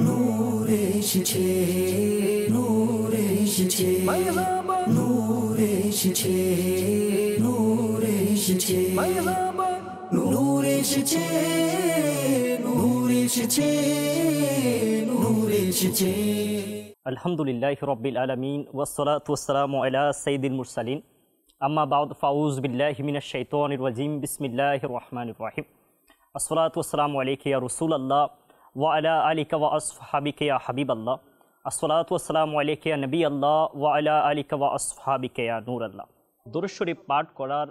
নূর এসেছে, নূর এসেছে, নূর এসেছে, নূর এসেছে, নূর এসেছে, নূর এসেছে, নূর এসেছে। আলহামদুলিল্লাহি রাব্বিল আলামিন ওয়াসসালাতু ওয়াসসালামু আলা সাইয়্যিদিল মুরসালিন আম্মা বা'দ ফাউযু বিল্লাহি মিনাশ শাইতানির রাজিম বিসমিল্লাহির রহমানির রহিম আসসালাতু ওয়াসসালামু আলাইকা ইয়া রাসূলুল্লাহ ওয়া আলা আলিকা ওয়া আসহাবিকা ইয়া হাবিবাল্লাহ আসসালাতু ওয়াসসালামু আলাইকা ইয়া নবিয়াল্লাহ ওয়া আলা আলিকা ওয়া আসহাবিকা ইয়া নূরাল্লাহ। দরুদ শরীফ পাঠ করার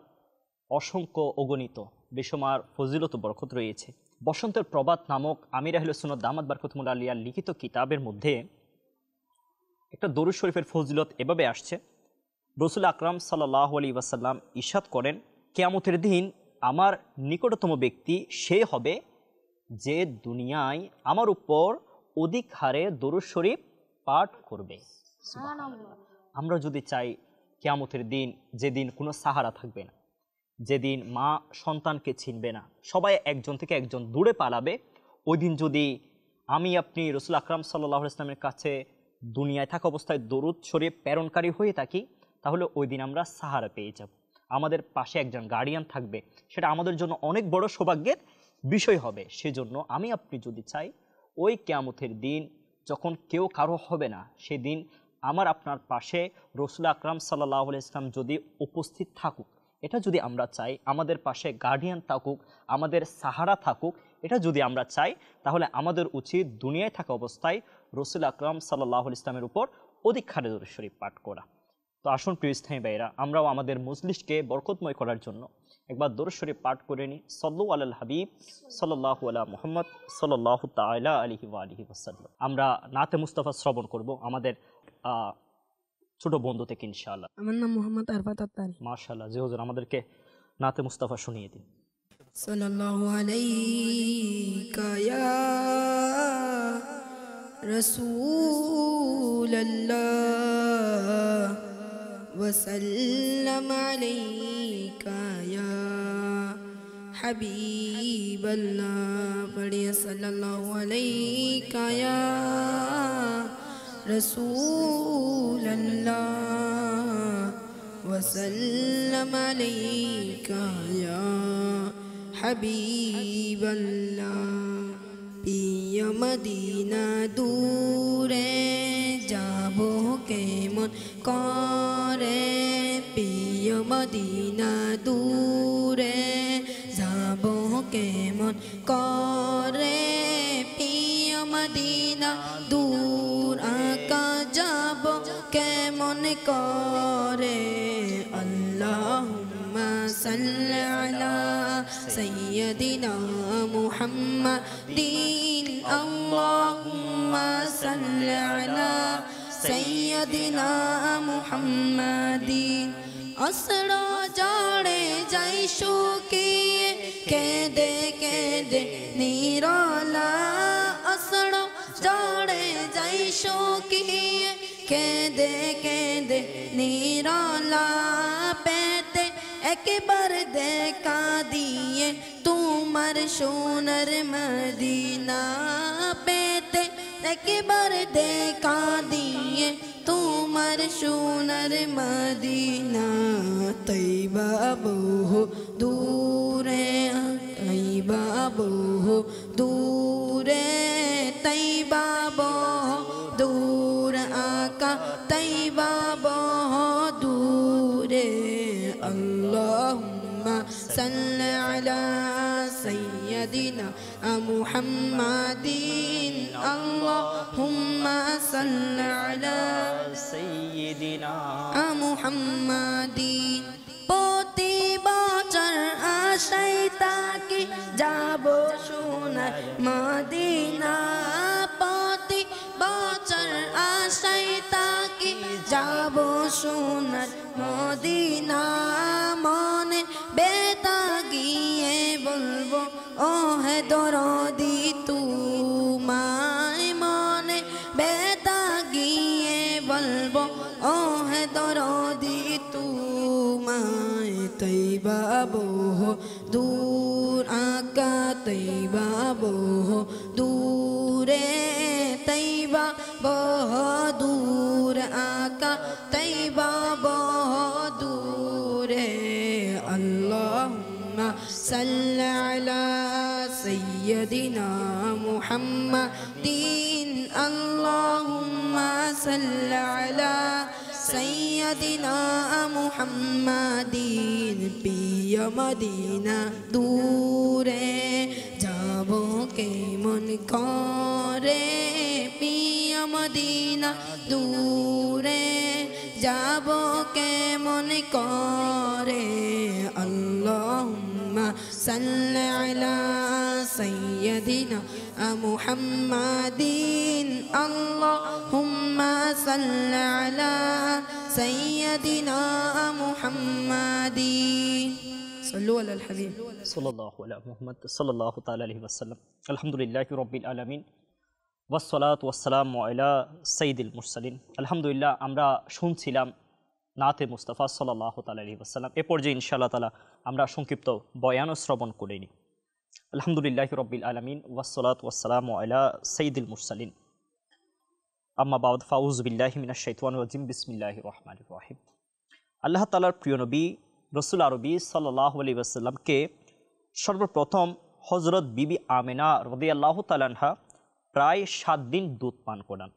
অসংখ্য অগণিত বেশুমার ফজিলত ও বরকত রয়েছে। বসন্তের প্রবাদ নামক আমির আহলে সুন্নাত দামাত বারকাতুহুল আলিয়ার লিখিত কিতাবের মধ্যে একটা দরুদ শরীফের ফজিলত এভাবে আসছে। রাসূল আকরাম সাল্লাল্লাহু আলাইহি ওয়াসাল্লাম ইরশাদ করেন, কিয়ামতের দিন আমার নিকটতম ব্যক্তি সে হবে যে দুনিয়ায় আমার উপর অধিক হারে দরুদ শরীফ পাঠ করবে। আমরা যদি চাই কিয়ামতের দিন, যেদিন কোনো সাহারা থাকবে না, যেদিন মা সন্তানকে চিনবে না, সবাই একজন থেকে একজন দূরে পালাবে, ওই দিন যদি আমি আপনি রাসূল আকরাম সাল্লাল্লাহু আলাইহি ওয়াসাল্লামের কাছে দুনিয়ায় থাকা অবস্থায় দরুদ শরীফ প্রেরণকারী হয়ে থাকি, তাহলে ওই দিন আমরা সাহারা পেয়ে যাব। আমাদের পাশে একজন গার্ডিয়ান থাকবে, সেটা আমাদের জন্য অনেক বড় সৌভাগ্যের বিষয় হবে। সেজন্য আমি আপনি যদি চাই ওই কিয়ামতের দিন যখন কেউ কারো হবে না, সেদিন আমার আপনার পাশে রাসূল আকরাম সাল্লাল্লাহু আলাইহি ওয়াসাল্লাম যদি উপস্থিত থাকুক, এটা যদি আমরা চাই, আমাদের পাশে গার্ডিয়ান থাকুক, আমাদের সাহারা থাকুক, এটা যদি আমরা চাই, তাহলে আমাদের উচিত দুনিয়ায় থাকা অবস্থায় রাসূল আকরাম সাল্লাল্লাহু আলাইহি ওয়াসাল্লামের উপর অধিক হারে দরুদ শরীফ পাঠ করা। তো আসুন প্রিয় ইসলামী ভাইরা, আমরাও আমাদের মজলিসকে বরকতময় করার জন্য একবার দরুদ শরীফ পাঠ করে নিই। সাল্লু আলাল হাবিব সাল্লাল্লাহু আলা মুহাম্মদ সাল্লাল্লাহু তাআলা আলাইহি ওয়া আলিহি ওয়াসাল্লাম। আমরা নাতে মুস্তাফা শ্রবণ করব আমাদের ছোট বন্ধু থেকে ইনশাআল্লাহ। আমার নাম মোহাম্মদ আরফাত আত্তারি। মাশাআল্লাহ, জি হুজুর আমাদেরকে নাতে মুস্তাফা শুনিয়ে দিন। সাল্লাল্লাহু আলাইকা ইয়া রাসূলুল্লাহ ওয়া সাল্লাম আলাইকা ইয়া হাবিবাল্লাহ। পড়িয়ে সাল্লাল্লাহু আলাইকা ইয়া রাসূলুল্লাহ ওয়া সাল্লাম আলাইকা ইয়া হাবিবাল্লাহ। প্রিয় মদিনা দূরে যাব কেমন করে, প্রিয় মদিনা দূরে যাব কেমন করে, প্রিয় মদিনা দূর আকা যাব কেমন করে। আল্লাহুম্মা সাল্লি আলা সাইয়্যিদিনা মুহাম্মাদিন, আল্লাহুম্মা সাল্লি আলা সাইয়্যিদিনা মুহাম্মাদিন। অস্র জড়ে যাই শুকিয়ে কেঁদে কেঁদে নিরলা, অস্র জড়ে যাই শুকিয়ে কেঁদে কেঁদে নিরলা। পেতে একবার দেখা দিয়ে তোমার সোনার মদিনা, পেতে একবার দেখা দিয়ে তোমার সোনার মদিনা। তৈবা বহু দূরে, তৈবা বহু দূরে, তৈবা বহু দূর আকা, তৈবা বহু দূরে। আল্লাহুম্মা সাল্লি আলা সাইয়্যিদিনা মুহাম্মাদিন, আল্লাহুম্মা সাল্লি আলা সাইয়্যিদিনা মুহাম্মাদিন। প্রতি বছর আশায় তাকি যাব সোনার মদিনা, প্রতি বছর আশায় তাকি যাব সোনার মদিনা। মনে বেতা গিয়ে বলবো ও হে দরদি তোমায়, মনে বেতা গিয়ে বলবো ও হে দরদি তোমায়। তৈবা বহু দূর আকা, তৈবা বহু দূরে, दूर आका तैयबा बहुत दूर है अल्लाहुम्मा सल्ली अला सय्यदिना मुहम्मदिन अल्लाहुम्मा सल्ली अला सय्यदिना मुहम्मदिन पिया मदीना दूरे जाबो के मन करे पिया मदीना दूरे जाबो के मन करे अल्लाहुम्मा सल्ली अला सय्यदिना मुहम्मदिन अल्लाहुम्मा सल्ली अला सय्यदिना मुहम्मदिन सल्लु अलल हबीब सल्लल्लाहु अला मुहम्मद सल्लल्लाहु ताला अलैहि वसल्लम अल्हम्दुलिल्लाहि रब्बिल आलामीन ওয়াসসালাতু ওয়াসসালামু আলা সাইয়্যিদিল মুরসালিন। আলহামদুলিল্লাহ, আমরা শুনছিলাম নাতে মুস্তাফা সাল্লাল্লাহু তাআলা আলাইহি ওয়াসাল্লাম। এ পর্যায়ে ইনশাআল্লাহ তাআলা আমরা সংক্ষিপ্ত বয়ান শ্রবণ করে নিই। আলহামদুলিল্লাহি রাব্বিল আলামিন ওয়াসসালাতু ওয়াসসালামু আলা সাইয়্যিদিল মুরসালিন। আম্মা বা'দ ফাউযু বিল্লাহি মিনাশ শাইতানির রাজিম বিসমিল্লাহির রহমানির রহিম। আল্লাহ তাআলার প্রিয় নবী রাসূল আরবি সাল্লাল্লাহু আলাইহি ওয়াসাল্লামকে সর্বপ্রথম হযরত বিবি আমিনা রাদিয়াল্লাহু তাআলা আনহা প্রায় 7 দিন দুধ পান করান।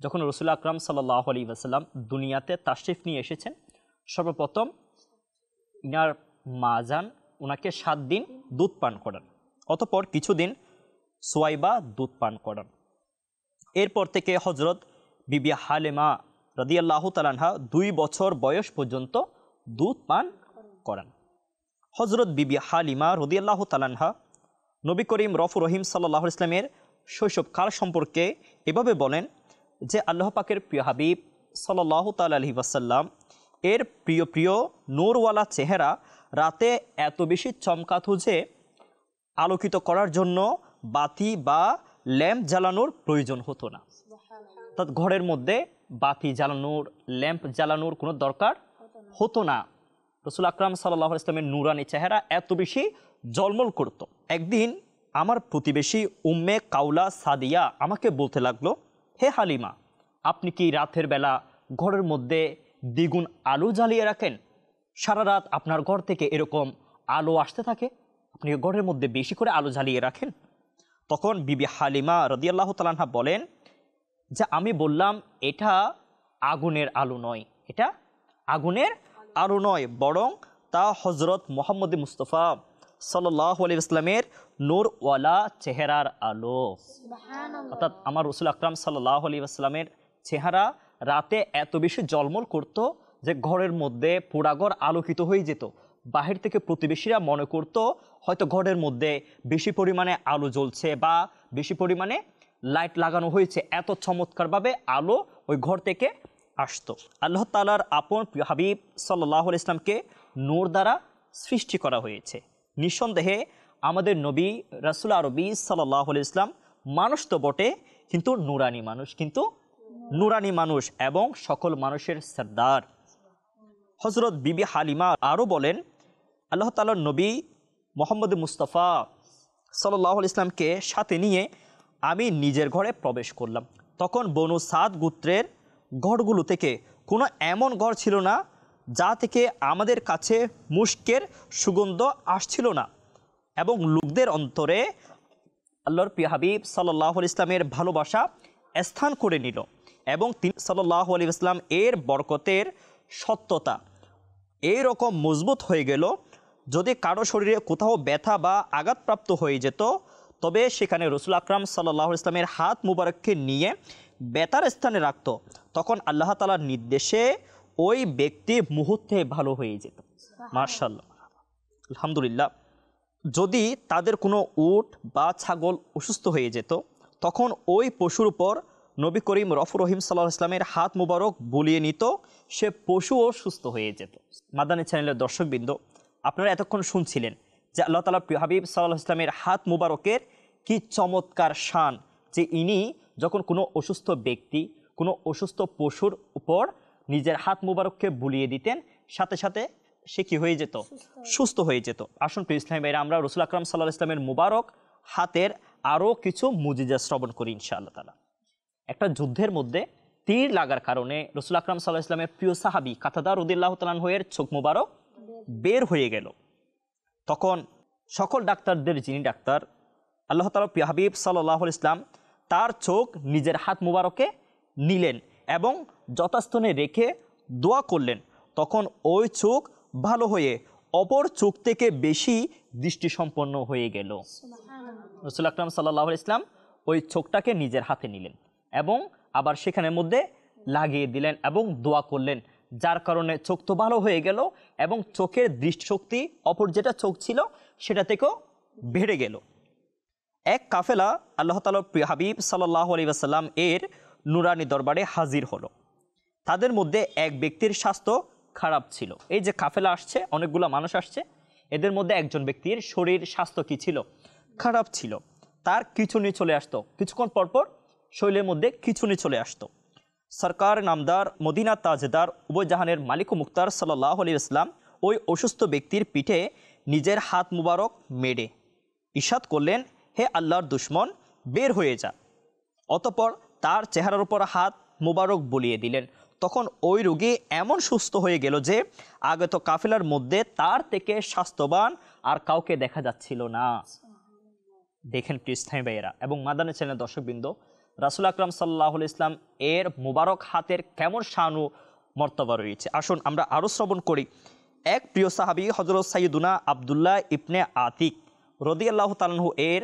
যখন রাসূল আকরাম সাল্লাল্লাহু আলাইহি ওয়াসাল্লাম দুনিয়াতে তাশরিফ নিয়ে এসেছেন, সর্বপ্রথম ইনার মা যান ওনাকে 7 দিন দুধ পান করান। অতঃপর কিছুদিন সুয়াইবা দুধ পান করান। এরপর থেকে হযরত বিবি হালিমা রাদিয়াল্লাহু তাআলা আনহা 2 বছর বয়স পর্যন্ত দুধ পান করান। হযরত বিবি হালিমা রাদিয়াল্লাহু তাআলা আনহা নবী করিম রফুর রহিম সাল্লাল্লাহু আলাইহি ওয়াসাল্লামের শৈশবকাল সম্পর্কে এভাবে বলেন যে আল্লাহ পাকের প্রিয় হাবিব সাল্লাল্লাহু তাআলা আলাইহি ওয়াসাল্লাম এর প্রিয় প্রিয় নূরওয়ালা চেহারা রাতে এত বেশি চমকাতো যে আলোকিত করার জন্য বাতি বা ল্যাম্প জ্বালানোর প্রয়োজন হতো না। অর্থাৎ ঘরের মধ্যে বাতি জ্বালানোর, ল্যাম্প জ্বালানোর কোনো দরকার হতো না। রাসূল আকরাম সাল্লাল্লাহু আলাইহি ওয়াসাল্লামের নূরানি চেহারা এত বেশি ঝলমল করত। একদিন আমার প্রতিবেশী উম্মে কাউলা সাদিয়া আমাকে বলতে লাগলো, হে হালিমা, আপনি কি রাতের বেলা ঘরের মধ্যে দ্বিগুণ আলো জ্বালিয়ে রাখেন? সারা রাত আপনার ঘর থেকে এরকম আলো আসতে থাকে, আপনি ঘরের মধ্যে বেশি করে আলো জ্বালিয়ে রাখেন? তখন বিবি হালিমা রাদিয়াল্লাহু তাআলা আনহা বলেন যে আমি বললাম, এটা আগুনের আলো নয়, এটা আগুনের আলো নয়, বরং তা হযরত মুহাম্মদ মুস্তাফা সাল্লাল্লাহু আলাইহি ওয়াসাল্লামের নূরওয়ালা চেহারার আলো। অর্থাৎ আমার রাসূল আকরাম সাল্লাল্লাহু আলাইহি ওয়াসাল্লামের চেহারা রাতে এত বেশি ঝলমল করত যে ঘরের মধ্যে পুরা ঘর আলোকিত হয়ে যেত। বাহির থেকে প্রতিবেশীরা মনে করত হয়তো ঘরের মধ্যে বেশি পরিমাণে আলো জ্বলছে বা বেশি পরিমাণে লাইট লাগানো হয়েছে, এত চমৎকারভাবে আলো ওই ঘর থেকে আসতো। আল্লাহ তাআলার আপন প্রিয় হাবিব সাল্লাল্লাহু আলাইহি ওয়াসাল্লামকে নূর দ্বারা সৃষ্টি করা হয়েছে। নিঃসন্দেহে আমাদের নবী রাসূল আরবি সাল্লাল্লাহু আলাইহি ওয়াসাল্লাম মানুষ তো বটে, কিন্তু নূরানি মানুষ, কিন্তু নূরানি মানুষ এবং সকল মানুষের সরদার। হযরত বিবি হালিমা আরও বলেন, আল্লাহ তাআলার নবী মুহাম্মদ মুস্তাফা সাল্লাল্লাহু আলাইহি ওয়াসাল্লামকে সাথে নিয়ে আমি নিজের ঘরে প্রবেশ করলাম। তখন বনু সাদ গোত্রের ঘরগুলো থেকে কোনো এমন ঘর ছিল না যা থেকে আমাদের কাছে মুশকের সুগন্ধ আসছিল না, এবং লোকদের অন্তরে আল্লাহর প্রিয় হাবিব সাল্লাল্লাহু আলাইহি ওয়াসাল্লামের ভালোবাসা স্থান করে নিল, এবং তিনি সাল্লাল্লাহু আলাইহি ওয়াসাল্লাম এর বরকতের সত্যতা এই রকম মজবুত হয়ে গেল, যদি কারো শরীরে কোথাও ব্যথা বা আঘাতপ্রাপ্ত হয়ে যেত তবে সেখানে রাসূল আকরাম সাল্লাল্লাহু আলাইহি ওয়াসাল্লামের হাত মুবারককে নিয়ে ব্যথার স্থানে রাখত, তখন আল্লাহ তাআলার নির্দেশে ওই ব্যক্তি মুহূর্তে ভালো হয়ে যেত। মাশাআল্লাহ, আলহামদুলিল্লাহ। যদি তাদের কোনো উট বা ছাগল অসুস্থ হয়ে যেত তখন ওই পশুর উপর নবী করিম রফুর রহিম সাল্লাল্লাহু আলাইহি ওয়াসাল্লামের হাত মুবারক বুলিয়ে নিত, সে পশুও সুস্থ হয়ে যেত। মাদানী চ্যানেলের দর্শকবৃন্দ, আপনারা এতক্ষণ শুনছিলেন যে আল্লাহ তাআলার প্রিয় হাবিব সাল্লাল্লাহু আলাইহি ওয়াসাল্লামের হাত মুবারকের কি চমৎকার শান, যে ইনি যখন কোনো অসুস্থ ব্যক্তি, কোনো অসুস্থ পশুর উপর নিজের হাত মুবারককে বুলিয়ে দিতেন, সাথে সাথে সে কি হয়ে যেত? সুস্থ হয়ে যেত। আসুন প্রিয় ইসলামী ভাইরা, আমরা রাসূল আকরাম সাল্লাল্লাহু আলাইহি ওয়াসাল্লামের মুবারক হাতের আরও কিছু মুজিজা শ্রবণ করি ইনশাআল্লাহ তাআলা। একটা যুদ্ধের মধ্যে তীর লাগার কারণে রাসূল আকরাম সাল্লাল্লাহু আলাইহি ওয়াসাল্লামের প্রিয় সাহাবী কাতাদা রাদিয়াল্লাহু তাআলা আনহু এর চোখ মোবারক বের হয়ে গেল। তখন সকল ডাক্তারদের যিনি ডাক্তার আল্লাহ তাআলার প্রিয় হাবিব সাল্লাল্লাহু আলাইহি ওয়াসাল্লাম তার চোখ নিজের হাত মোবারকে নিলেন এবং যথাস্থানে রেখে দোয়া করলেন। তখন ওই চোখ ভালো হয়ে অপর চোখ থেকে বেশি দৃষ্টিসম্পন্ন হয়ে গেল। রাসূল আকরাম সাল্লাল্লাহু আলাইহি ওয়াসাল্লাম ওই চোখটাকে নিজের হাতে নিলেন এবং আবার সেখানের মধ্যে লাগিয়ে দিলেন এবং দোয়া করলেন, যার কারণে চোখ তো ভালো হয়ে গেল এবং চোখের দৃষ্টিশক্তি অপর যেটা চোখ ছিল সেটা থেকেও বেড়ে গেল। এক কাফেলা আল্লাহ তাআলার প্রিয় হাবিব সাল্লাল্লাহু আলাইহি ওয়াসাল্লাম এর নুরানি দরবারে হাজির হলো। তাদের মধ্যে এক ব্যক্তির স্বাস্থ্য খারাপ ছিল। এই যে কাফেলা আসছে, অনেকগুলো মানুষ আসছে, এদের মধ্যে একজন ব্যক্তির শরীর স্বাস্থ্য কি ছিল? খারাপ ছিল। তার খিঁচুনি চলে আসতো, কিছুক্ষণ পরপর শরীরের মধ্যে খিঁচুনি চলে আসতো। সরকার নামদার মদিনা তাজদার উভয় জাহানের মালিক ও মুক্তার সাল্লাল্লাহু আলাইহি ওয়াসাল্লাম ওই অসুস্থ ব্যক্তির পিঠে নিজের হাত মুবারক মেডে ইরশাদ করলেন, হে আল্লাহর দুশমন, বের হয়ে যা। অতঃপর তার চেহারার উপর হাত মুবারক বুলিয়ে দিলেন। তখন ওই রোগী এমন সুস্থ হয়ে গেল যে আগত কাফেলার মধ্যে তার থেকে স্বাস্থ্যবান আর কাউকে দেখা যাচ্ছিল না। দেখেন প্রিয় ভাইয়েরা এবং মাদানী চ্যানেলের দর্শকবৃন্দ, রাসূল আকরাম সাল্লাল্লাহু আলাইহি ওয়াসাল্লাম এর মুবারক হাতের কেমন শানু মর্তবা রয়েছে। আসুন আমরা আরও শ্রবণ করি। এক প্রিয় সাহাবী হযরত সাইয়্যিদুনা আব্দুল্লাহ ইবনে আতিক রাদিয়াল্লাহু তাআলা আনহু এর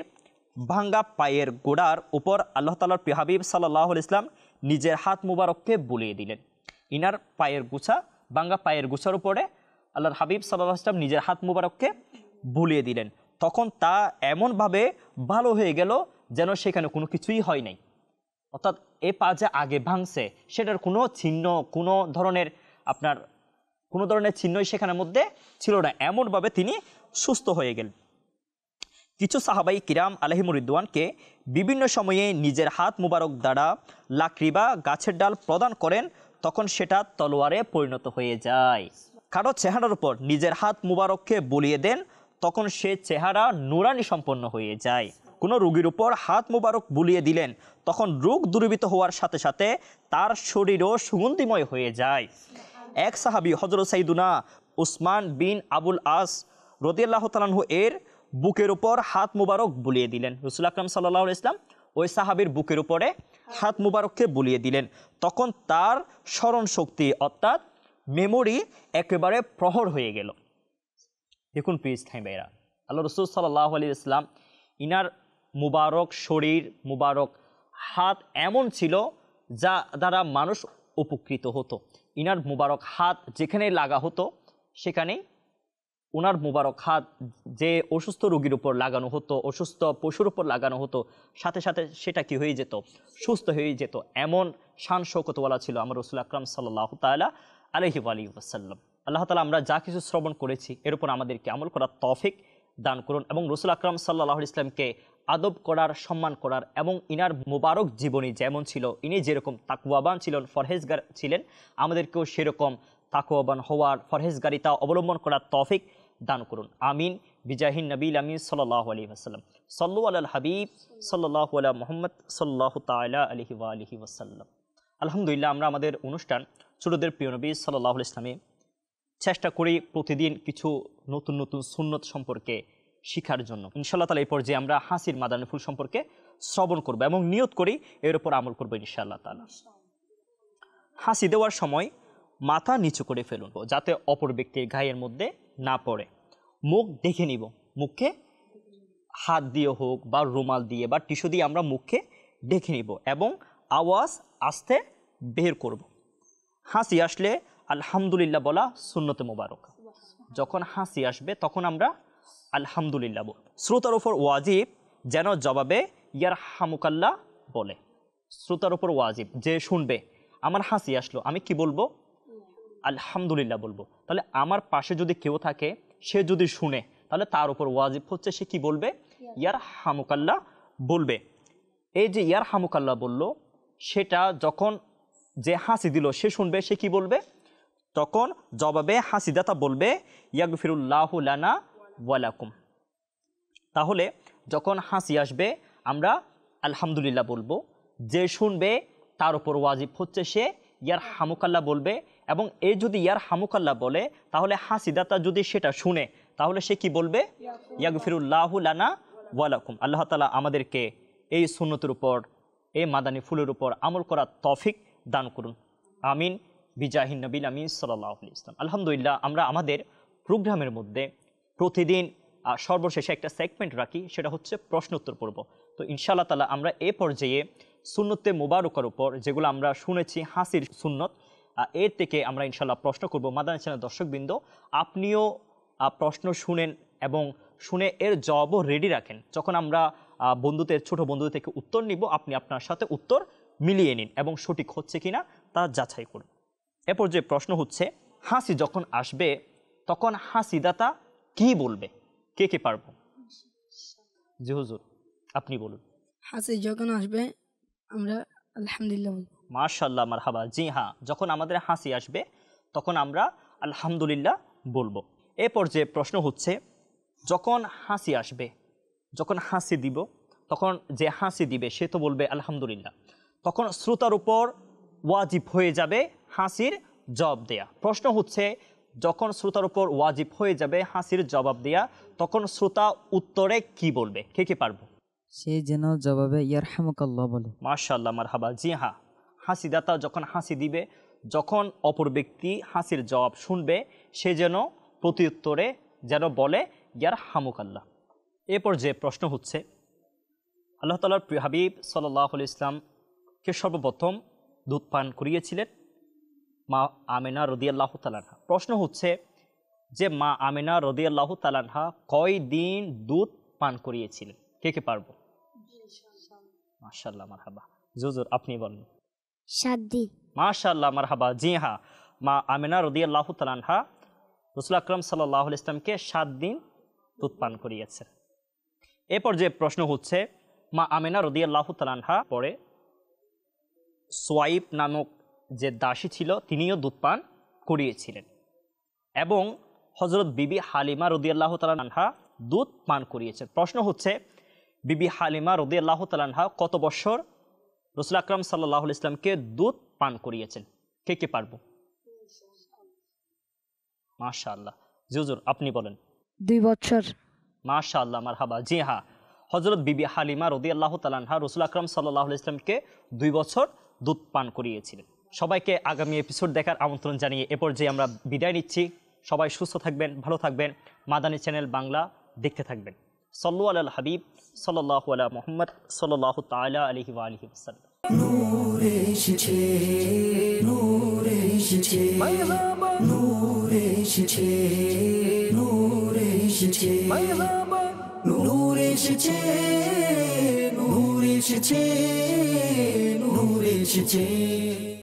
ভাঙ্গা পায়ের গোড়ার উপর আল্লাহ তাআলার প্রিয় হাবিব সাল্লাল্লাহু আলাইহি ওয়াসাল্লাম নিজের হাত মুবারককে বুলিয়ে দিলেন। ইনার পায়ের গুছা, ভাঙ্গা পায়ের গুছার উপরে আল্লাহর হাবিব সাল্লাল্লাহু আলাইহি ওয়াসাল্লাম নিজের হাত মুবারককে বুলিয়ে দিলেন। তখন তা এমনভাবে ভালো হয়ে গেল যেন সেখানে কোনো কিছুই হয় নাই। অর্থাৎ এ পা যে আগে ভাঙছে সেটার কোনো চিহ্ন, কোনো ধরনের চিহ্নই সেখানের মধ্যে ছিল না। এমনভাবে তিনি সুস্থ হয়ে গেলেন। কিছু সাহাবাই কিরাম আলাইহিমুর রিদওয়ানকে বিভিন্ন সময়ে নিজের হাত মুবারক দ্বারা লাকড়ি বা গাছের ডাল প্রদান করেন, তখন সেটা তলোয়ারে পরিণত হয়ে যায়। কারো চেহারার উপর নিজের হাত মুবারককে বুলিয়ে দেন, তখন সে চেহারা নুরানি সম্পন্ন হয়ে যায়। কোনো রোগীর উপর হাত মুবারক বুলিয়ে দিলেন, তখন রোগ দূরীভূত হওয়ার সাথে সাথে তার শরীরও সুগন্ধিময় হয়ে যায়। এক সাহাবী হযরত সাইয়্যিদুনা উসমান বিন আবুল আস রাদিয়াল্লাহু তাআলা আনহু এর বুকের উপর হাত মুবারক বুলিয়ে দিলেন। রাসূল আকরাম সাল্লাল্লাহু আলাইহি ওয়াসাল্লাম ওই সাহাবীর বুকের উপরে হাত মুবারককে বুলিয়ে দিলেন। তখন তার স্মরণ শক্তি অর্থাৎ মেমোরি একেবারে প্রহর হয়ে গেল। দেখুন প্রিয় ভাইরা, আল্লাহ রাসূল সাল্লাল্লাহু আলাইহি ওয়াসাল্লাম ইনার মুবারক শরীর, মুবারক হাত এমন ছিল যা দ্বারা মানুষ উপকৃত হতো। ইনার মুবারক হাত যেখানে লাগা হতো সেখানেই ওনার মুবারক হাত যে অসুস্থ রোগীর উপর লাগানো হতো, অসুস্থ পশুর উপর লাগানো হতো, সাথে সাথে সেটা কি হয়ে যেত? সুস্থ হয়ে যেত। এমন শান শৌকতওয়ালা ছিল আমার রাসূল আকরাম সাল্লাল্লাহু তাআলা আলাইহি ওয়াসাল্লাম। আল্লাহ তাআলা আমরা যা কিছু শ্রবণ করেছি এর উপর আমাদেরকে আমল করার তৌফিক দান করুন এবং রাসূল আকরাম সাল্লাল্লাহু আলাইহি ওয়াসাল্লামকে আদব করার, সম্মান করার এবং ইনার মুবারক জীবনী যেমন ছিল, ইনি যেরকম তাকওয়াবান ছিলেন, ফরহেজগার ছিলেন, আমাদেরকেও সেরকম তাকওয়াবান হওয়ার, ফরহেজগারিতা অবলম্বন করার তৌফিক দান করুন। আমিন বিজাহিন নবীল আমিন সাল্লাল্লাহু আলাইহি ওয়াসাল্লাম। সাল্লু আলাল হাবিব সাল্লাল্লাহু আলা মুহাম্মদ সাল্লাল্লাহু তাআলা আলাইহি ওয়া আলিহি ওয়াসাল্লাম। আলহামদুলিল্লাহ, আমরা আমাদের অনুষ্ঠান ছোটদের প্রিয় নবী সাল্লাল্লাহু আলাইহি ওয়াসাল্লামে চেষ্টা করি প্রতিদিন কিছু নতুন নতুন সুন্নত সম্পর্কে শিখার জন্য। ইনশাআল্লাহ তাআলা এই পর্যায়ে আমরা হাসির মাদানী ফুল সম্পর্কে শ্রবণ করব এবং নিয়ত করি এর উপর আমল করব ইনশাআল্লাহ তাআলা। হাসি দেওয়ার সময় মাথা নিচু করে ফেলুন যাতে অপর ব্যক্তির গায়ের মধ্যে না পড়ে। মুখ দেখে নিব, মুখে হাত দিয়ে হোক বা রুমাল দিয়ে বা টিস্যু দিয়ে আমরা মুখকে ঢেকে নিব এবং আওয়াজ আস্তে বের করব। হাসি আসলে আলহামদুলিল্লাহ বলা সুন্নতে মুবারক। যখন হাসি আসবে তখন আমরা আলহামদুলিল্লাহ বলব। শ্রোতার উপর ওয়াজিব যেন জবাবে ইয়ারহামুকাল্লাহ বলে। শ্রোতার উপর ওয়াজিব, যে শুনবে আমার হাসি আসলো আমি কি বলবো? আলহামদুলিল্লাহ বলবো। তাহলে আমার পাশে যদি কেউ থাকে সে যদি শুনে তাহলে তার উপর ওয়াজিব হচ্ছে সে কি বলবে? ইয়ারহামুকাল্লাহ বলবে। এই যে ইয়ারহামুকাল্লাহ বলল, সেটা যখন যে হাসি দিল সে শুনবে, সে কি বলবে? তখন জবাবে হাসিদাতা বলবে ইয়াগফিরুল্লাহু লানা ওয়া লাকুম। তাহলে যখন হাসি আসবে আমরা আলহামদুলিল্লাহ বলবো, যে শুনবে তার উপর ওয়াজিব হচ্ছে সে ইয়ার হামুকাল্লাহ বলবে, এবং এ যদি ইয়ার হামুকাল্লাহ বলে তাহলে হাসিদাতা যদি সেটা শুনে তাহলে সে কি বলবে? ইয়াগফিরুল্লাহু লানা ওয়া লাকুম। আল্লাহ তাআলা আমাদেরকে এই সুন্নতের উপর, এই মাদানী ফুলের উপর আমল করার তৌফিক দান করুন, আমিন বিজাহিন নবীল আমিন সাল্লাল্লাহু আলাইহি ওয়াসাল্লাম। আলহামদুলিল্লাহ, আমরা আমাদের প্রোগ্রামের মধ্যে প্রতিদিন সর্বশেষে একটা সেগমেন্ট রাখি, সেটা হচ্ছে প্রশ্নোত্তর পর্ব। তো ইনশাআল্লাহ তাআলা আমরা এ পর্যায়ে সুন্নতে মুবারকার উপর, যেগুলো আমরা শুনেছি হাসির সুন্নত, এর থেকে আমরা ইনশাআল্লাহ প্রশ্ন করব। মাদানী চ্যানেল দর্শকবৃন্দ, আপনিও প্রশ্ন শুনেন এবং শুনে এর জবাবও রেডি রাখেন। যখন আমরা বন্ধুদের, ছোট বন্ধুদের থেকে উত্তর নিব, আপনি আপনার সাথে উত্তর মিলিয়ে নিন এবং সঠিক হচ্ছে কিনা তা যাচাই করুন। এরপর যে প্রশ্ন হচ্ছে, হাসি যখন আসবে তখন হাসিদাতা কি বলবে? কে কে পারবো? জি হুজুর, আপনি বলুন। হাসি যখন আসবে আমরা আলহামদুলিল্লাহ বলবো। মাশাআল্লাহ, মারহাবা। জি হ্যাঁ, যখন আমাদের হাসি আসবে তখন আমরা আলহামদুলিল্লাহ বলবো। এরপর যে প্রশ্ন হচ্ছে, যখন হাসি আসবে, যখন হাসি দিব, তখন যে হাসি দিবে সে তো বলবে আলহামদুলিল্লাহ, তখন শ্রোতার উপর ওয়াজিব হয়ে যাবে হাসির জবাব দেয়া। প্রশ্ন হচ্ছে, যখন শ্রোতার উপর ওয়াজিব হয়ে যাবে হাসির জবাব দেয়া, তখন শ্রোতা উত্তরে কি বলবে? কে কে পারবো? সে যেন জবাবে ইয়ারহামুকাল্লাহ বলে। মাশাআল্লাহ, মারহাবা। জি হ্যাঁ, হাসিদাতা যখন হাসি দিবে, যখন অপর ব্যক্তি হাসির জবাব শুনবে, সে যেন প্রত্যুত্তরে যেন বলে ইয়ারহামুকাল্লাহ। এরপর যে প্রশ্ন হচ্ছে, আল্লাহ তাআলার প্রিয় হাবিব সাল্লাল্লাহু আলাইহি ওয়াসাল্লামকে সর্বপ্রথম দুধ পান করিয়েছিলেন মা আমেনা রাদিয়াল্লাহু তাআলা আনহা। প্রশ্ন হচ্ছে যে মা আমেনা রাদিয়াল্লাহু তাআলা আনহা কয় দিন দুধ পান করিয়েছিলেন? কে কে পারবো? মাশাআল্লাহ, মারহাবা। হুজুর, আপনি বলেন। 7 দিন। মাশাআল্লাহ, মারহাবা। জি হ্যাঁ, মা আমেনা রাদিয়াল্লাহু তাআলা আনহা রাসূল আকরাম সাল্লাল্লাহু আলাইহি ওয়াসাল্লামকে 7 দিন দুধ পান করিয়েছেন। এরপর যে প্রশ্ন হচ্ছে, মা আমেনা রাদিয়াল্লাহু তাআলা আনহা পরে সোয়াইব নামক যে দাসী ছিল তিনিও দুধ পান করিয়েছিলেন, এবং হযরত বিবি হালিমা রাদিয়াল্লাহু তাআলা আনহা দুধ পান করিয়েছেন। প্রশ্ন হচ্ছে, বিবি হালিমা রাদিয়াল্লাহু তাআলা আনহা কত বছর রাসূল আকরাম সাল্লাল্লাহু আলাইহি ওয়াসাল্লামকে দুধ পান করিয়েছেন? কে কে পারবো? মাশাআল্লাহ। জি হুজুর, আপনি বলেন। 2 বছর। মাশাআল্লাহ, মারহাবা। জি হ্যাঁ, হযরত বিবি হালিমা রাদিয়াল্লাহু তাআলা আনহা রাসূল আকরাম সাল্লাল্লাহু আলাইহি ওয়াসাল্লামকে 2 বছর দুধ পান করিয়েছিলেন। সবাইকে আগামী এপিসোড দেখার আমন্ত্রণ জানিয়ে এ পর্যায়ে আমরা বিদায় নিচ্ছি। সবাই সুস্থ থাকবেন, ভালো থাকবেন, মাদানী চ্যানেল বাংলা দেখতে থাকবেন। সাল্লু আলাল হাবিব সাল্লাল্লাহু আলা মুহাম্মদ সাল্লাল্লাহু তাআলা আলাইহি ওয়া আলিহি ওয়াসাল্লাম। নূর এসেছে, নূর এসেছে, নূর এসেছে, নূর এসেছে, নূর এসেছে, নূর এসেছে, নূর এসেছে।